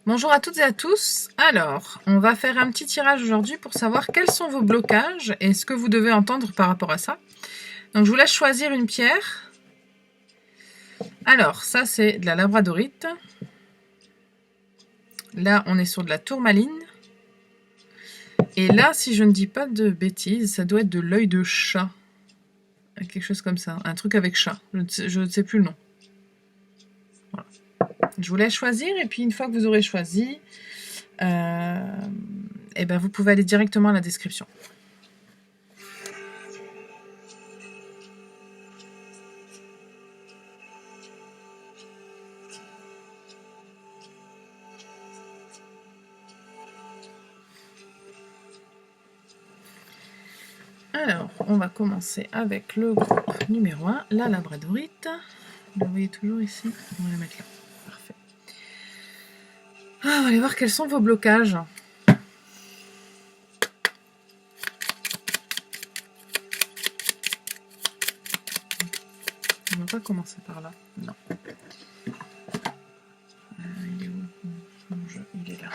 Bonjour à toutes et à tous. Alors, on va faire un petit tirage aujourd'hui pour savoir quels sont vos blocages et ce que vous devez entendre par rapport à ça. Donc, je vous laisse choisir une pierre. Alors, ça, c'est de la labradorite. Là, on est sur de la tourmaline. Et là, si je ne dis pas de bêtises, ça doit être de l'œil de chat. Quelque chose comme ça. Un truc avec chat. Je ne sais plus le nom. Voilà. Je vous laisse choisir et puis une fois que vous aurez choisi, et ben vous pouvez aller directement à la description. Alors, on va commencer avec le groupe numéro 1, la labradorite. Vous la voyez toujours ici? On va la mettre là. Parfait. On va aller voir quels sont vos blocages. On ne va pas commencer par là. Non. Il est où mon jeu? Il est là.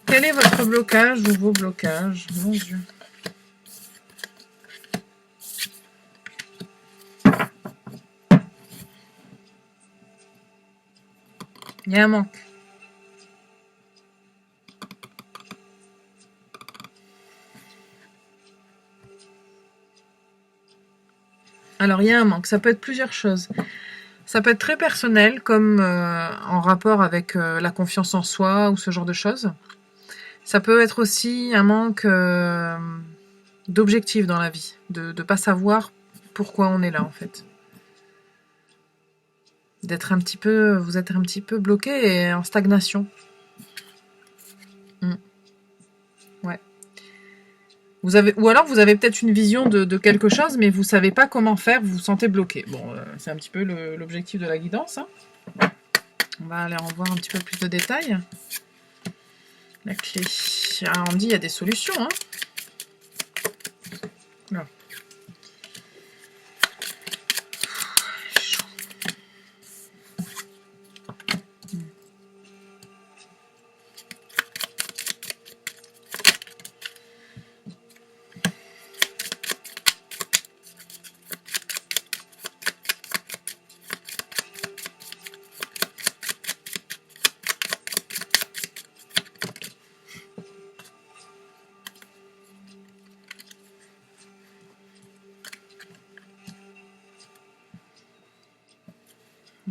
Quel est votre blocage ou vos blocages? Mon Dieu. Il y a un manque. Alors, il y a un manque. Ça peut être plusieurs choses. Ça peut être très personnel, comme en rapport avec la confiance en soi ou ce genre de choses. Ça peut être aussi un manque d'objectif dans la vie, de ne pas savoir pourquoi on est là en fait. Vous êtes un petit peu bloqué et en stagnation. Ouais. Ou alors vous avez peut-être une vision de quelque chose, mais vous savez pas comment faire, vous vous sentez bloqué. Bon, c'est un petit peu l'objectif de la guidance. Hein. On va aller en voir un petit peu plus de détails. La clé. Ah, on dit il y a des solutions. Hein. Là.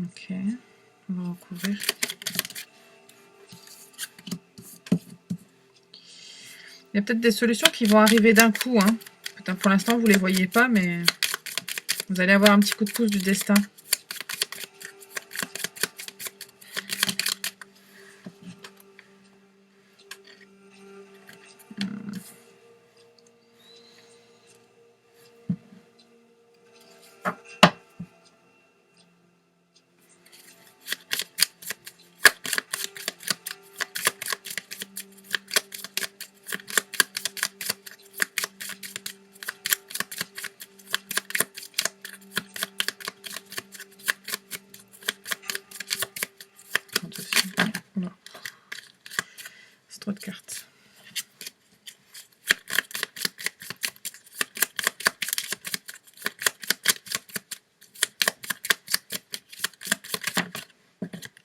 Ok, on va recouvrir. Il y a peut-être des solutions qui vont arriver d'un coup. Hein. Pour l'instant, vous ne les voyez pas, mais vous allez avoir un petit coup de pouce du destin. C'est trop de cartes.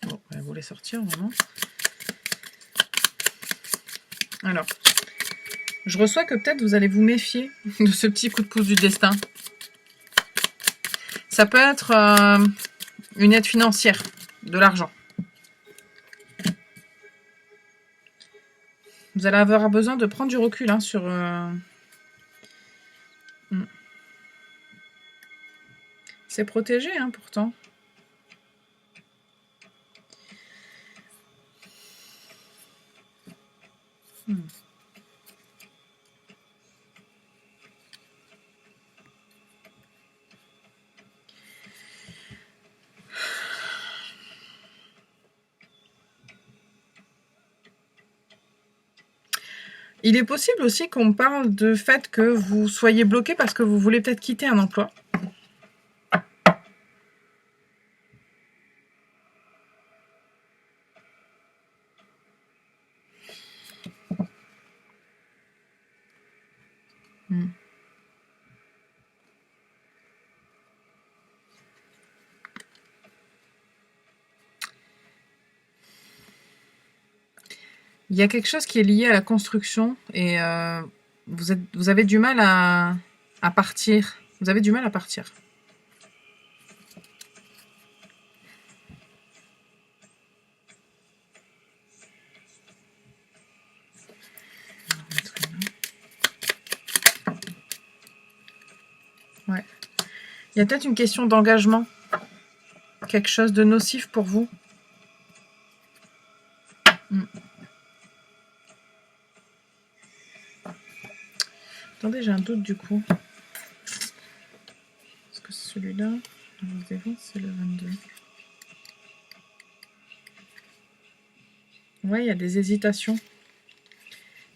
Bon, elle voulait sortir vraiment. Alors, je reçois que peut-être vous allez vous méfier de ce petit coup de pouce du destin. Ça peut être une aide financière, de l'argent. Vous allez avoir besoin de prendre du recul hein, sur... C'est protégé hein, pourtant. Il est possible aussi qu'on parle de fait que vous soyez bloqué parce que vous voulez peut-être quitter un emploi. Il y a quelque chose qui est lié à la construction et vous avez du mal à partir. Vous avez du mal à partir. Ouais. Il y a peut-être une question d'engagement. Quelque chose de nocif pour vous. Attendez, j'ai un doute du coup. Est-ce que c'est celui-là? C'est le 22. Ouais, il y a des hésitations.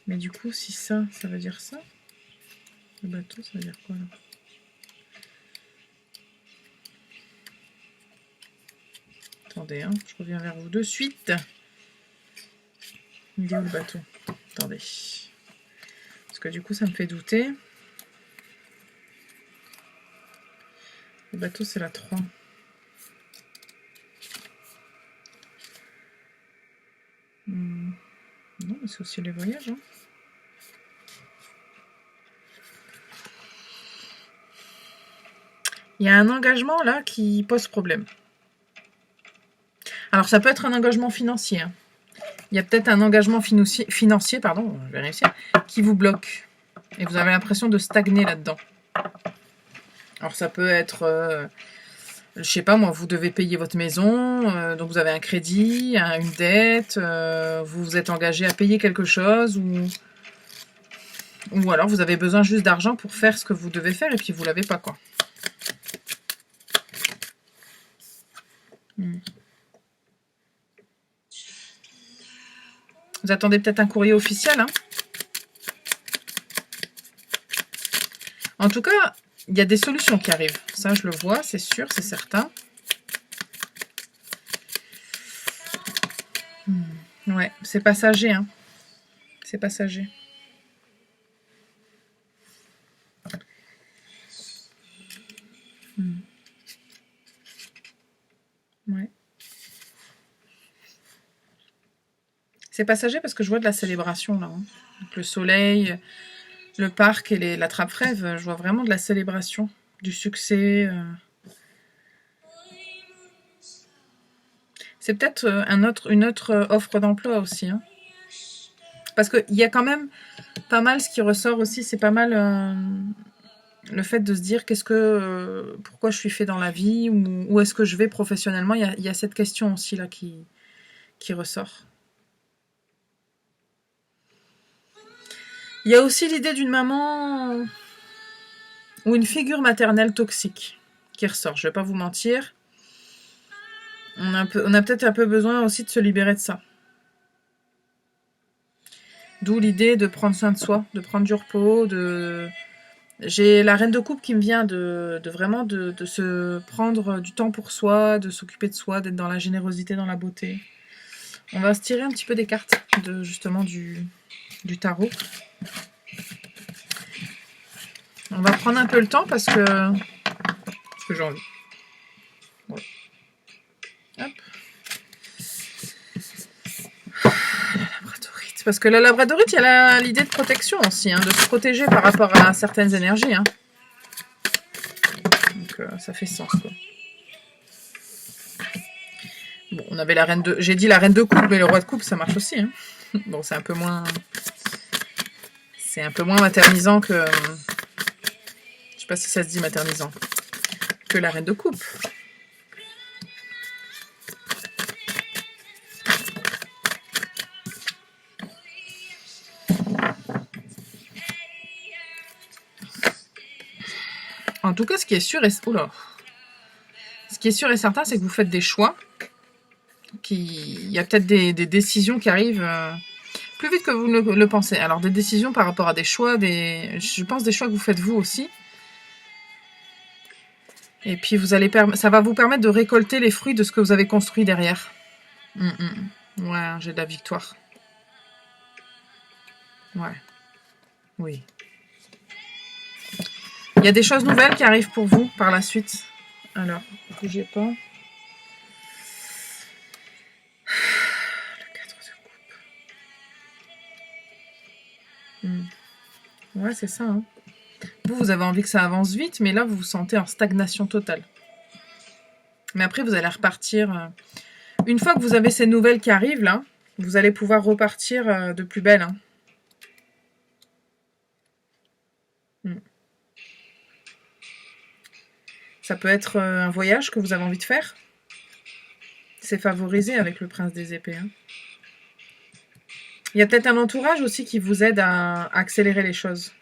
Mais du coup, si ça veut dire ça. Le bateau, ça veut dire quoi là? Attendez, hein, je reviens vers vous de suite. Il est où le bateau? Attendez. Parce que du coup, ça me fait douter. Le bateau, c'est la 3. Non, mais c'est aussi les voyages. Hein. Il y a un engagement là qui pose problème. Alors, ça peut être un engagement financier. Hein. Il y a peut-être un engagement financier, pardon, je vais réussir, qui vous bloque. Et vous avez l'impression de stagner là-dedans. Alors, ça peut être... je sais pas moi, vous devez payer votre maison, donc vous avez un crédit, une dette, vous vous êtes engagé à payer quelque chose, ou alors vous avez besoin juste d'argent pour faire ce que vous devez faire et puis vous l'avez pas quoi. Vous attendez peut-être un courrier officiel, hein. En tout cas, il y a des solutions qui arrivent. Ça, je le vois, c'est sûr, c'est certain. Ouais, c'est passager, hein. C'est passager. Ouais. C'est passager parce que je vois de la célébration, là. Hein. Donc, le soleil, le parc et la trappe rêve, je vois vraiment de la célébration, du succès. C'est peut-être une autre offre d'emploi aussi. Hein. Parce qu'il y a quand même pas mal, ce qui ressort aussi, c'est pas mal le fait de se dire pourquoi je suis fait dans la vie, ou où est-ce que je vais professionnellement. Il y a cette question aussi là qui ressort. Il y a aussi l'idée d'une maman ou une figure maternelle toxique qui ressort. Je vais pas vous mentir. On a peut-être un peu besoin aussi de se libérer de ça. D'où l'idée de prendre soin de soi, de prendre du repos, J'ai la reine de coupe qui me vient de vraiment de se prendre du temps pour soi, de s'occuper de soi, d'être dans la générosité, dans la beauté. On va se tirer un petit peu des cartes justement du tarot. On va prendre un peu le temps parce que j'ai envie. Ouais. Hop. Parce que la labradorite, il y a l'idée de protection aussi, hein, de se protéger par rapport à certaines énergies. Hein. Donc ça fait sens, quoi. Bon, on avait la reine de... J'ai dit la reine de coupe, mais le roi de coupe, ça marche aussi. Hein. Bon, c'est un peu moins... C'est un peu moins maternisant que... Je sais pas si ça se dit maternisant. Que la reine de coupe. En tout cas, ce qui est sûr et certain, c'est que vous faites des choix. Il y a peut-être des décisions qui arrivent. Plus vite que vous ne le pensez. Alors, des décisions par rapport à des choix, je pense des choix que vous faites vous aussi. Et puis, ça va vous permettre de récolter les fruits de ce que vous avez construit derrière. Ouais, j'ai de la victoire. Ouais. Oui. Il y a des choses nouvelles qui arrivent pour vous par la suite. Alors, bougez pas. Le 4 de coupe. Ouais, c'est ça. Hein. Vous avez envie que ça avance vite, mais là, vous vous sentez en stagnation totale. Mais après, vous allez repartir. Une fois que vous avez ces nouvelles qui arrivent, là, vous allez pouvoir repartir de plus belle. Hein. Ça peut être un voyage que vous avez envie de faire. C'est favorisé avec le prince des épées. Hein. Il y a peut-être un entourage aussi qui vous aide à accélérer les choses.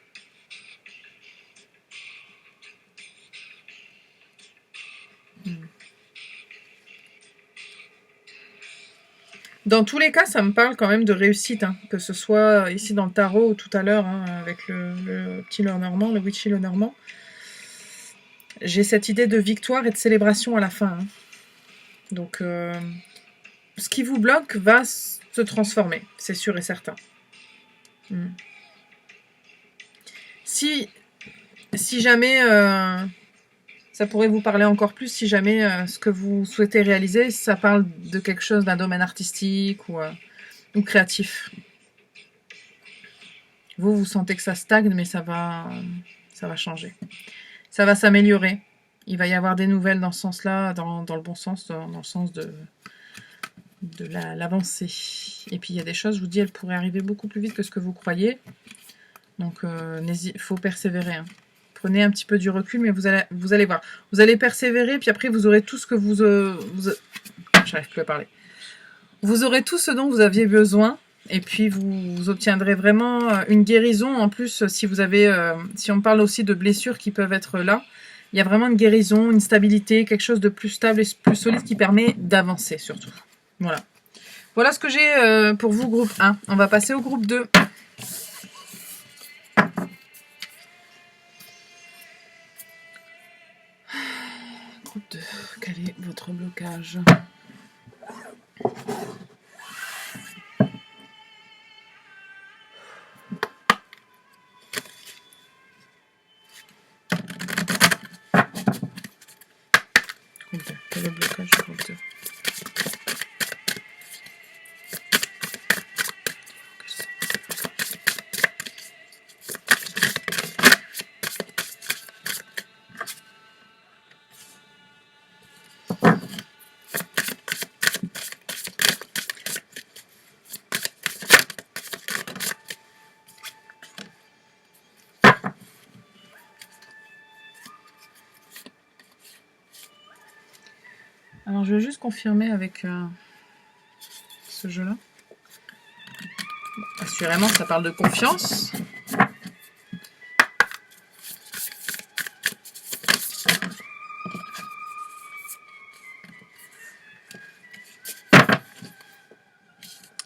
Dans tous les cas, ça me parle quand même de réussite, hein, que ce soit ici dans le tarot ou tout à l'heure hein, avec le petit Lenormand, le Witchy Lenormand. J'ai cette idée de victoire et de célébration à la fin. Hein. Donc, ce qui vous bloque va se transformer, c'est sûr et certain. Si jamais... ça pourrait vous parler encore plus si jamais ce que vous souhaitez réaliser, ça parle de quelque chose d'un domaine artistique ou créatif. Vous sentez que ça stagne, mais ça va changer. Ça va s'améliorer. Il va y avoir des nouvelles dans ce sens-là, dans le bon sens, dans le sens de l'avancée. Et puis il y a des choses, je vous dis, elles pourraient arriver beaucoup plus vite que ce que vous croyez. Donc il faut persévérer. Hein. Prenez un petit peu du recul, mais vous allez voir. Vous allez persévérer, puis après vous aurez tout ce que j'arrive plus à parler. Vous aurez tout ce dont vous aviez besoin, et puis vous obtiendrez vraiment une guérison. En plus, si on parle aussi de blessures qui peuvent être là, il y a vraiment une guérison, une stabilité, quelque chose de plus stable et plus solide qui permet d'avancer surtout. Voilà. Voilà ce que j'ai pour vous, groupe 1. On va passer au groupe 2. Groupe 2, quel est votre blocage ? Quel est le blocage du groupe 2 ? Alors, je vais juste confirmer avec ce jeu-là. Assurément, ça parle de confiance.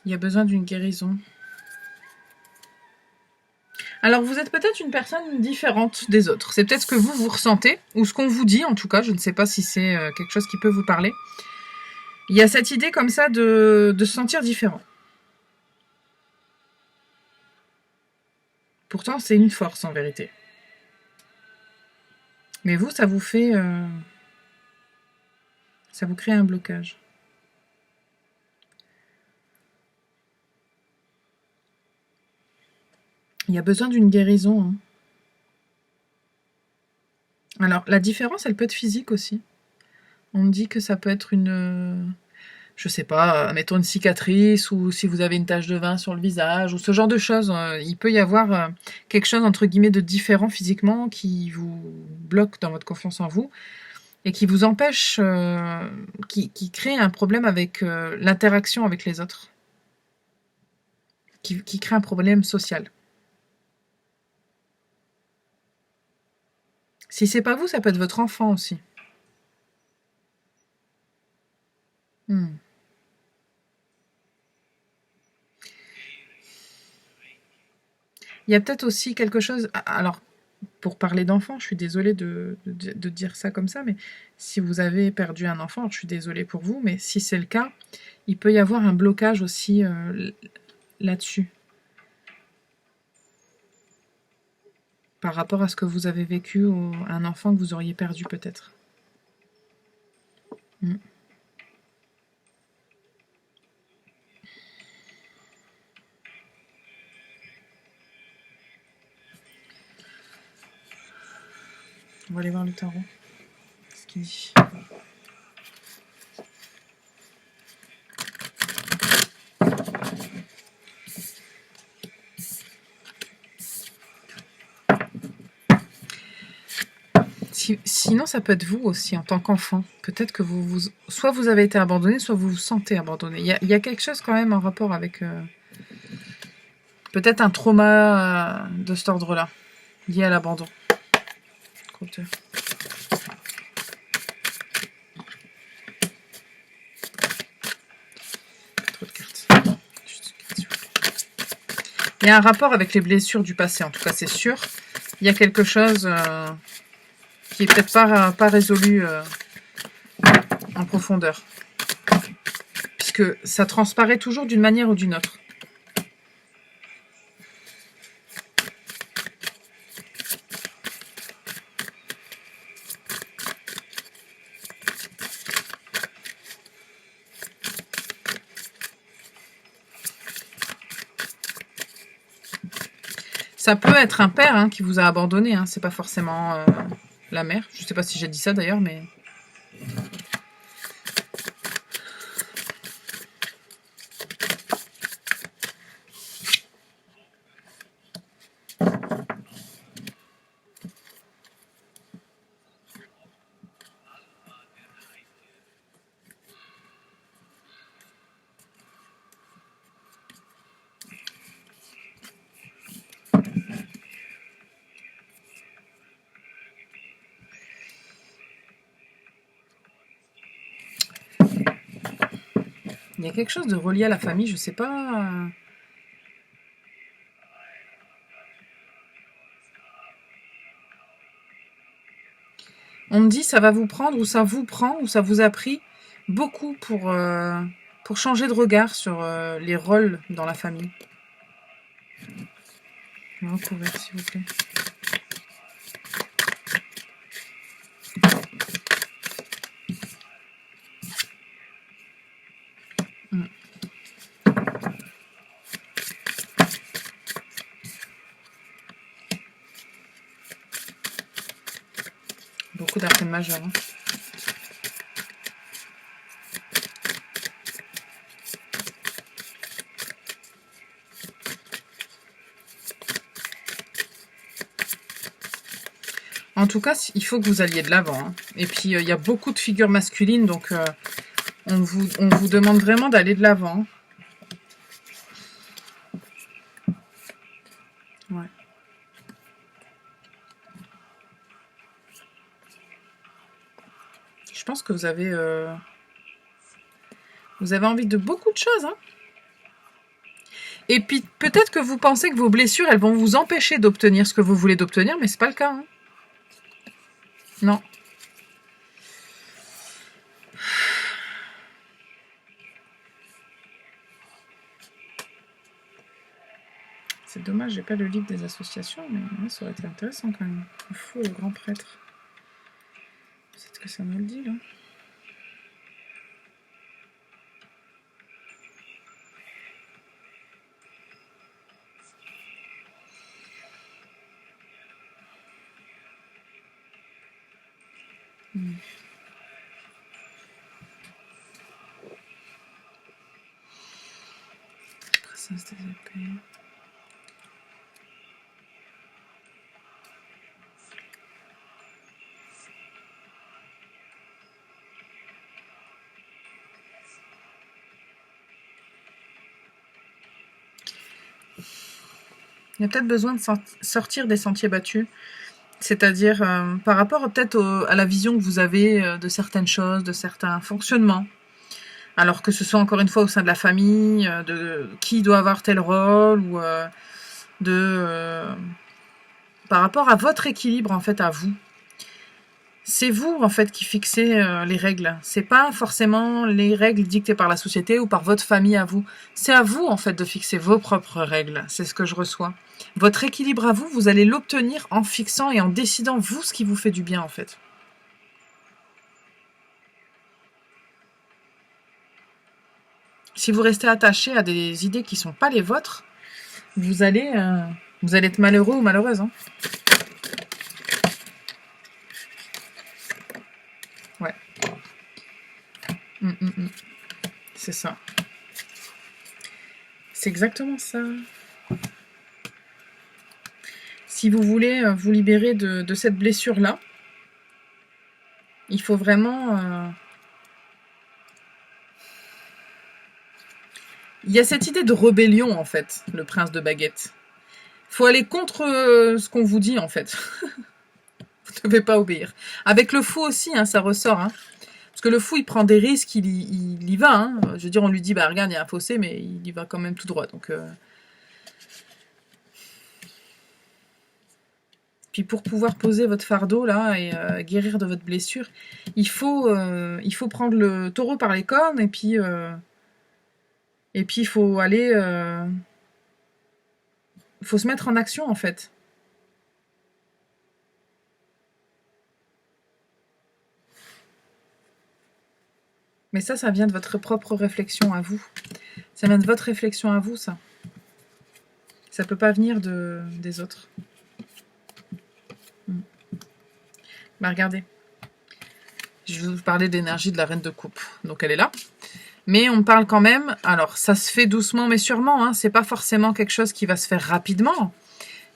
Il y a besoin d'une guérison. Alors, vous êtes peut-être une personne différente des autres. C'est peut-être ce que vous ressentez, ou ce qu'on vous dit, en tout cas. Je ne sais pas si c'est quelque chose qui peut vous parler. Il y a cette idée comme ça de se sentir différent. Pourtant, c'est une force, en vérité. Mais vous, ça vous fait... ça vous crée un blocage. Il y a besoin d'une guérison. Hein. Alors, la différence, elle peut être physique aussi. On me dit que ça peut être une... je sais pas, mettons une cicatrice, ou si vous avez une tache de vin sur le visage, ou ce genre de choses. Il peut y avoir quelque chose, entre guillemets, de différent physiquement qui vous bloque dans votre confiance en vous, et qui vous empêche, qui crée un problème avec l'interaction avec les autres. Qui crée un problème social. Si c'est pas vous, ça peut être votre enfant aussi. Il y a peut-être aussi quelque chose... Alors, pour parler d'enfant, je suis désolée de dire ça comme ça, mais si vous avez perdu un enfant, alors je suis désolée pour vous, mais si c'est le cas, il peut y avoir un blocage aussi là-dessus. Par rapport à ce que vous avez vécu, un enfant que vous auriez perdu peut-être. Mm. On va aller voir le tarot. Ce qu'il dit. Sinon, ça peut être vous aussi, en tant qu'enfant. Peut-être que soit vous avez été abandonné, soit vous vous sentez abandonné. Il y a quelque chose quand même en rapport avec... peut-être un trauma de cet ordre-là, lié à l'abandon. Trop de cartes. Il y a un rapport avec les blessures du passé, en tout cas c'est sûr. Il y a quelque chose qui est peut-être pas résolu en profondeur. Puisque ça transparaît toujours d'une manière ou d'une autre. Ça peut être un père qui vous a abandonné, c'est pas forcément la mère. Je sais pas si j'ai dit ça d'ailleurs, mais... Il y a quelque chose de relié à la famille, je sais pas... On me dit ça va vous prendre, ou ça vous prend, ou ça vous a pris beaucoup pour changer de regard sur les rôles dans la famille. Recouvert, s'il vous plaît. Beaucoup d'arcanes majeures. En tout cas, il faut que vous alliez de l'avant. Et puis, il y a beaucoup de figures masculines, donc on vous demande vraiment d'aller de l'avant. Ouais. Je pense que vous avez envie de beaucoup de choses. Et puis, peut-être que vous pensez que vos blessures, elles vont vous empêcher d'obtenir ce que vous voulez d'obtenir, mais c'est pas le cas. Non. C'est dommage, j'ai pas le livre des associations, mais ça aurait été intéressant quand même. Il faut le grand prêtre. Peut-être que ça me le dit, là. Princesse des épées. Il y a peut-être besoin de sortir des sentiers battus. C'est-à-dire par rapport peut-être à la vision que vous avez de certaines choses, de certains fonctionnements. Alors que ce soit encore une fois au sein de la famille, de qui doit avoir tel rôle, ou par rapport à votre équilibre, en fait, à vous. C'est vous, en fait, qui fixez les règles. C'est pas forcément les règles dictées par la société ou par votre famille à vous. C'est à vous, en fait, de fixer vos propres règles. C'est ce que je reçois. Votre équilibre à vous, vous allez l'obtenir en fixant et en décidant, vous, ce qui vous fait du bien, en fait. Si vous restez attaché à des idées qui ne sont pas les vôtres, vous allez être malheureux ou malheureuse. Hein. Ouais. C'est ça. C'est exactement ça. Si vous voulez vous libérer de cette blessure-là, il faut vraiment... Il y a cette idée de rébellion, en fait, le prince de baguette. Il faut aller contre ce qu'on vous dit, en fait. Vous ne devez pas obéir. Avec le fou aussi, hein, ça ressort. Hein. Parce que le fou, il prend des risques, il y va. Hein. Je veux dire, on lui dit, bah regarde, il y a un fossé, mais il y va quand même tout droit. Donc... Puis pour pouvoir poser votre fardeau là et guérir de votre blessure, il faut prendre le taureau par les cornes et puis il faut aller, faut se mettre en action en fait. Mais ça vient de votre propre réflexion à vous. Ça vient de votre réflexion à vous, ça. Ça peut pas venir des autres. Bah regardez. Je vais vous parler d'énergie de la reine de coupe. Donc elle est là. Mais on me parle quand même, alors ça se fait doucement mais sûrement, hein, c'est pas forcément quelque chose qui va se faire rapidement,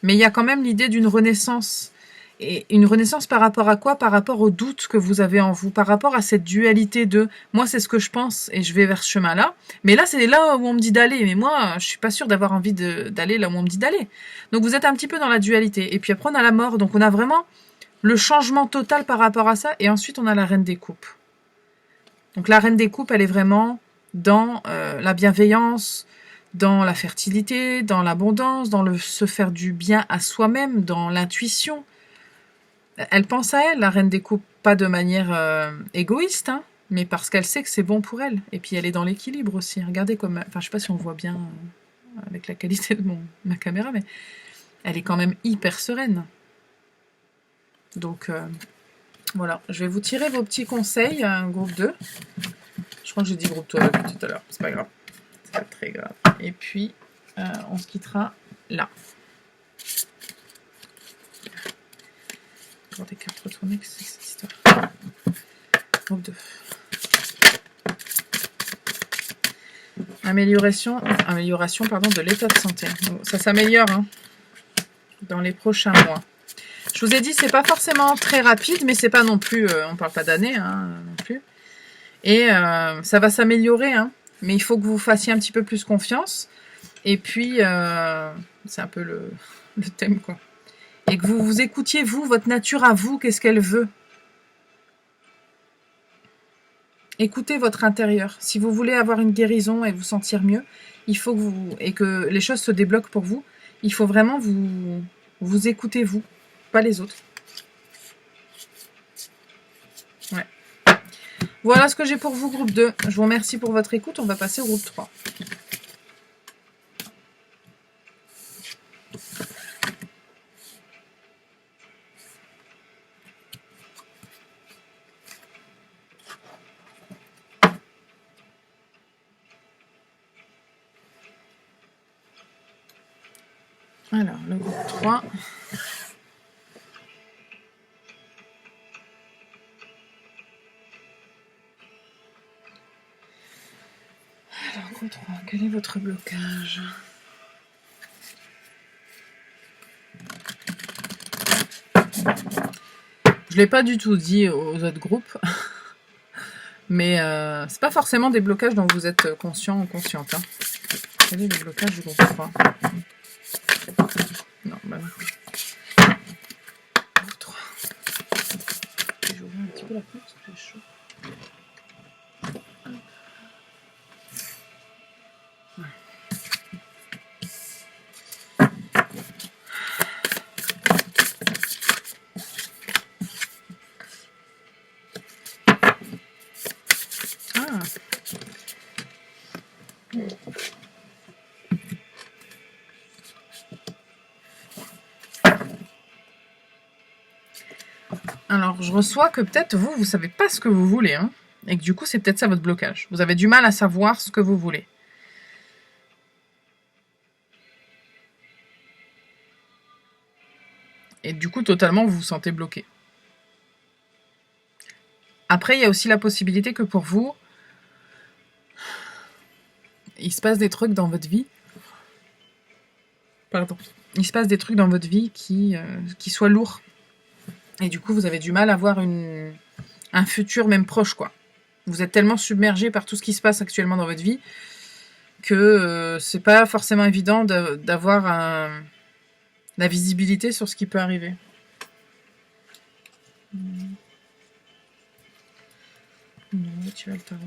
mais il y a quand même l'idée d'une renaissance. Et une renaissance par rapport à quoi? Par rapport aux doutes que vous avez en vous, par rapport à cette dualité de moi c'est ce que je pense et je vais vers ce chemin-là, mais là c'est là où on me dit d'aller, mais moi je suis pas sûre d'avoir envie d'aller là où on me dit d'aller. Donc vous êtes un petit peu dans la dualité, et puis après on a la mort, donc on a vraiment le changement total par rapport à ça, et ensuite on a la reine des coupes. Donc la reine des coupes, elle est vraiment dans la bienveillance, dans la fertilité, dans l'abondance, dans le se faire du bien à soi-même, dans l'intuition. Elle pense à elle, la reine des coupes, pas de manière égoïste, hein, mais parce qu'elle sait que c'est bon pour elle. Et puis elle est dans l'équilibre aussi. Regardez comme... Enfin, je sais pas si on voit bien avec la qualité de ma caméra, mais elle est quand même hyper sereine. Donc... voilà, je vais vous tirer vos petits conseils, groupe 2. Je crois que j'ai dit groupe 3 depuis tout à l'heure, c'est pas grave. C'est pas très grave. Et puis, on se quittera là. Avoir des cartes retournées, que c'est cette histoire. Groupe 2. Amélioration de l'état de santé. Donc, ça s'améliore hein, dans les prochains mois. Je vous ai dit, c'est pas forcément très rapide, mais c'est pas non plus, on parle pas d'années hein, non plus. Et ça va s'améliorer, hein, mais il faut que vous fassiez un petit peu plus confiance. Et puis, c'est un peu le thème, quoi. Et que vous écoutiez, vous, votre nature à vous, qu'est-ce qu'elle veut. Écoutez votre intérieur. Si vous voulez avoir une guérison et vous sentir mieux, il faut et que les choses se débloquent pour vous, il faut vraiment vous écouter, vous, pas les autres. Ouais. Voilà ce que j'ai pour vous, groupe 2. Je vous remercie pour votre écoute. On va passer au groupe 3. Alors, le groupe 3. Alors, groupe 3, quel est votre blocage? Je ne l'ai pas du tout dit aux autres groupes, mais c'est pas forcément des blocages dont vous êtes conscient ou consciente. Hein. Quel est le blocage du groupe 3? Non, bah non. Groupe 3. Je vais ouvrir un petit peu la porte parce que j'ai chaud. Alors, je reçois que peut-être vous, vous savez pas ce que vous voulez, hein, et que du coup, c'est peut-être ça votre blocage. Vous avez du mal à savoir ce que vous voulez. Et du coup, totalement, vous vous sentez bloqué. Après, il y a aussi la possibilité que pour vous, il se passe des trucs dans votre vie. Pardon. Il se passe des trucs dans votre vie qui soient lourds. Et du coup, vous avez du mal à voir un futur même proche, quoi. Vous êtes tellement submergé par tout ce qui se passe actuellement dans votre vie que c'est pas forcément évident d'avoir la visibilité sur ce qui peut arriver. Non, tu vas le tarot.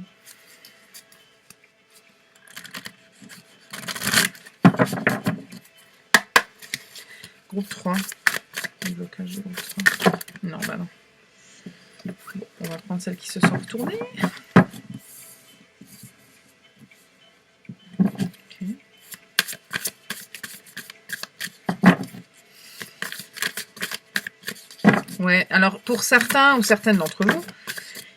Groupe 3. Le blocage de groupe 3. Non, bah non. On va prendre celles qui se sont retournées. Okay. Ouais, alors pour certains ou certaines d'entre vous,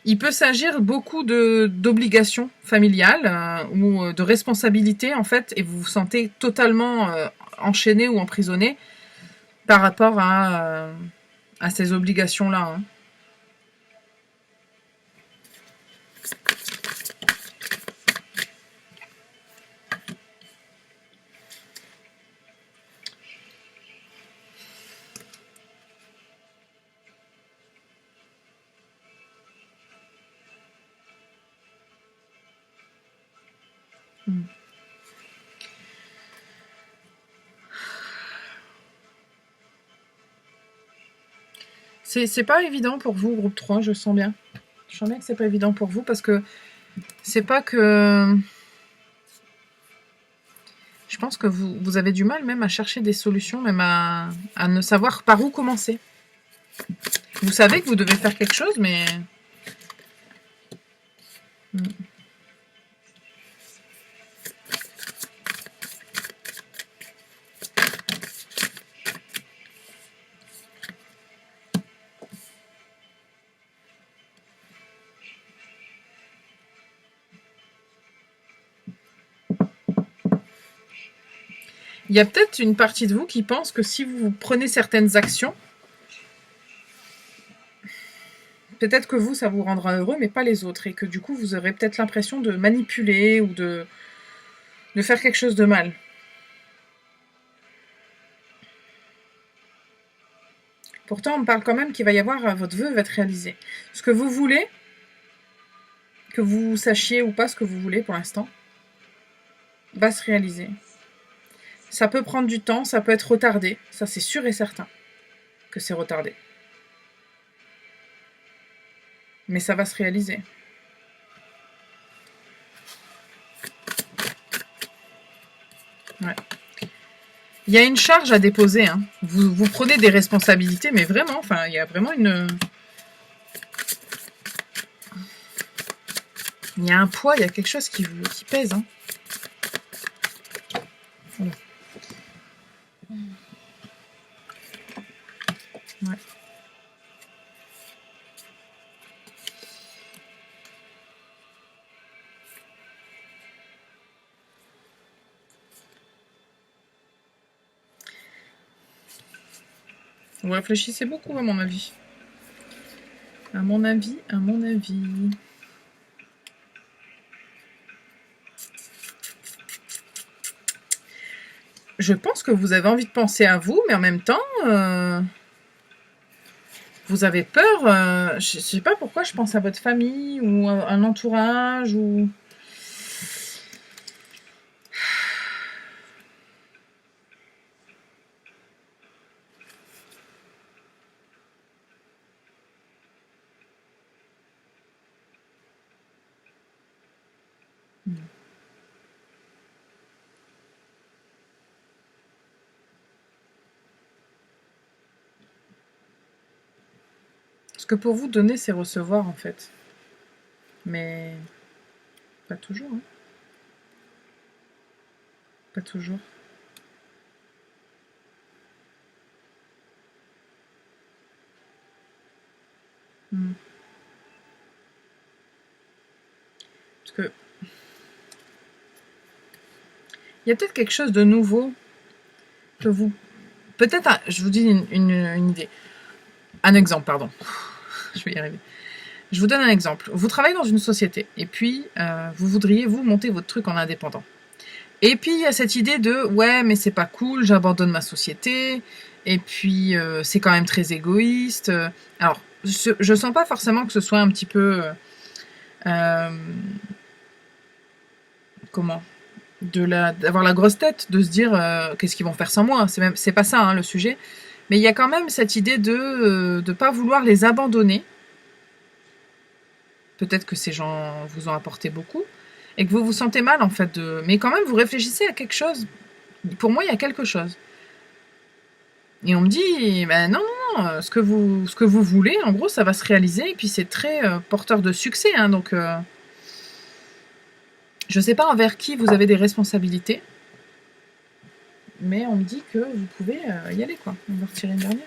il peut s'agir beaucoup d'obligations familiales ou de responsabilités en fait, et vous vous sentez totalement enchaîné ou emprisonné par rapport à ces obligations-là. Hein. C'est pas évident pour vous, groupe 3, je sens bien. Je sens bien que c'est pas évident pour vous parce que c'est pas que... Je pense que vous avez du mal même à chercher des solutions, même à ne savoir par où commencer. Vous savez que vous devez faire quelque chose, mais... Il y a peut-être une partie de vous qui pense que si vous prenez certaines actions, peut-être que vous, ça vous rendra heureux, mais pas les autres. Et que du coup, vous aurez peut-être l'impression de manipuler ou de faire quelque chose de mal. Pourtant, on me parle quand même qu'il va y avoir, votre vœu va être réalisé. Ce que vous voulez, que vous sachiez ou pas ce que vous voulez pour l'instant, va se réaliser. Ça peut prendre du temps, ça peut être retardé. Ça, c'est sûr et certain que c'est retardé. Mais ça va se réaliser. Ouais. Il y a une charge à déposer. Hein. Vous prenez des responsabilités, mais vraiment, enfin, il y a vraiment une... Il y a un poids, il y a quelque chose qui pèse. Hein. Voilà. Ouais. Vous réfléchissez beaucoup, à mon avis. À mon avis. Je pense que vous avez envie de penser à vous, mais en même temps, vous avez peur. Je ne sais pas pourquoi je pense à votre famille ou à un entourage ou... Parce que pour vous, donner, c'est recevoir, en fait. Mais Pas toujours, hein. Pas toujours. Hmm. Parce que il y a peut-être quelque chose de nouveau que vous... Peut-être, je vous dis une idée. Un exemple, pardon. Je vais y arriver. Je vous donne un exemple. Vous travaillez dans une société et puis vous voudriez, vous, monter votre truc en indépendant. Et puis il y a cette idée de ouais, mais c'est pas cool, j'abandonne ma société, et puis c'est quand même très égoïste. Alors, je sens pas forcément que ce soit un petit peu comment d'avoir la grosse tête, de se dire qu'est-ce qu'ils vont faire sans moi. C'est pas ça, hein, le sujet. Mais il y a quand même cette idée de pas vouloir les abandonner. Peut-être que ces gens vous ont apporté beaucoup et que vous vous sentez mal en fait mais quand même vous réfléchissez à quelque chose. Pour moi, il y a quelque chose. Et on me dit ben non, ce que vous voulez, en gros, ça va se réaliser et puis c'est très porteur de succès, hein, donc je sais pas envers qui vous avez des responsabilités, mais on me dit que vous pouvez y aller, quoi. On va retirer une dernière.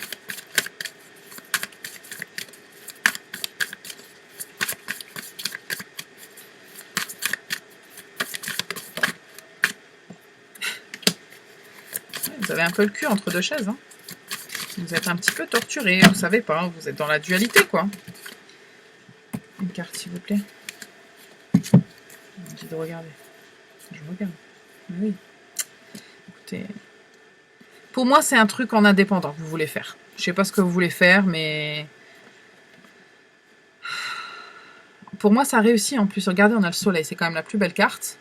Vous avez un peu le cul entre deux chaises, hein. Vous êtes un petit peu torturé, vous savez pas, vous êtes dans la dualité, quoi. Une carte, s'il vous plaît. On me dit de regarder. Je regarde. Oui. Écoutez, pour moi, c'est un truc en indépendant que vous voulez faire. Je sais pas ce que vous voulez faire, mais pour moi, ça réussit. En plus, regardez, on a le soleil, c'est quand même la plus belle carte.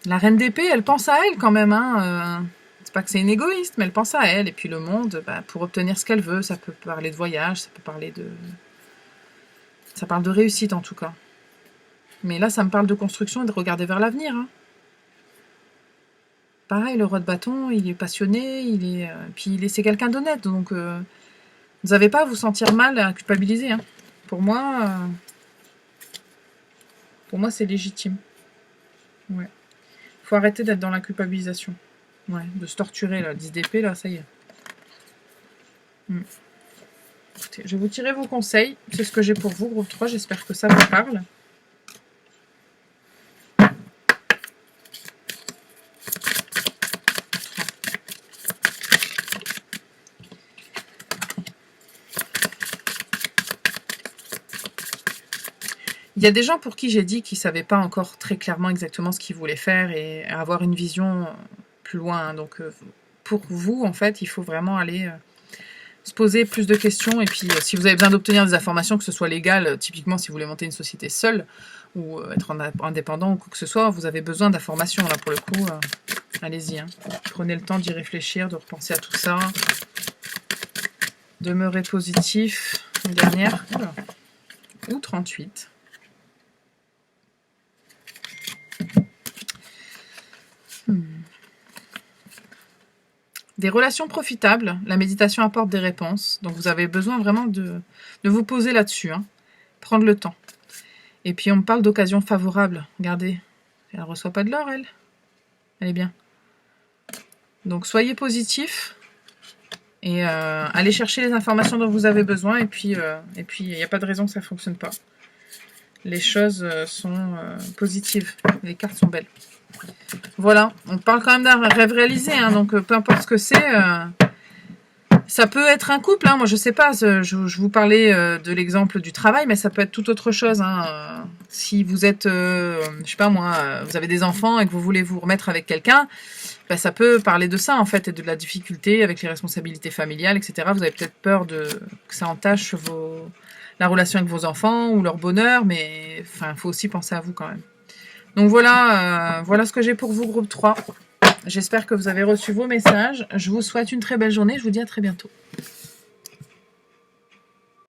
La reine d'épée, elle pense à elle quand même, hein. C'est pas que c'est une égoïste, mais elle pense à elle. Et puis le monde, bah, pour obtenir ce qu'elle veut, ça peut parler de voyage, ça peut parler de... Ça parle de réussite, en tout cas. Mais là, ça me parle de construction et de regarder vers l'avenir, hein. Pareil, le roi de bâton, il est passionné, puis c'est quelqu'un d'honnête, donc vous n'avez pas à vous sentir mal, à culpabiliser, hein. Pour moi, c'est légitime. Ouais. Faut arrêter d'être dans la culpabilisation. Ouais, de se torturer, là, 10 d'épée, là, ça y est. Écoutez, je vais vous tirer vos conseils, c'est ce que j'ai pour vous, groupe 3, j'espère que ça vous parle. Il y a des gens pour qui j'ai dit qu'ils ne savaient pas encore très clairement exactement ce qu'ils voulaient faire et avoir une vision plus loin. Donc, pour vous, en fait, il faut vraiment aller se poser plus de questions. Et puis, si vous avez besoin d'obtenir des informations, que ce soit légal, typiquement si vous voulez monter une société seule ou être indépendant ou quoi que ce soit, vous avez besoin d'informations. Là, pour le coup, allez-y. Hein. Prenez le temps d'y réfléchir, de repenser à tout ça. Demeurez positif. Une dernière. Oula. Ou 38. Des relations profitables, la méditation apporte des réponses, donc vous avez besoin vraiment de vous poser là-dessus, hein. Prendre le temps. Et puis on me parle d'occasions favorables, regardez, elle reçoit pas de l'or, elle est bien. Donc soyez positif et allez chercher les informations dont vous avez besoin, et puis il n'y a pas de raison que ça ne fonctionne pas. Les choses sont positives, les cartes sont belles. Voilà, on parle quand même d'un rêve réalisé, hein, donc peu importe ce que c'est, ça peut être un couple, hein, moi je sais pas, je vous parlais de l'exemple du travail, mais ça peut être tout autre chose, hein, si vous êtes, je sais pas moi, vous avez des enfants et que vous voulez vous remettre avec quelqu'un, bah, ça peut parler de ça en fait, et de la difficulté avec les responsabilités familiales, etc. Vous avez peut-être peur que ça entache la relation avec vos enfants ou leur bonheur, mais enfin, faut aussi penser à vous quand même. Donc voilà, voilà ce que j'ai pour vous, groupe 3. J'espère que vous avez reçu vos messages. Je vous souhaite une très belle journée. Je vous dis à très bientôt.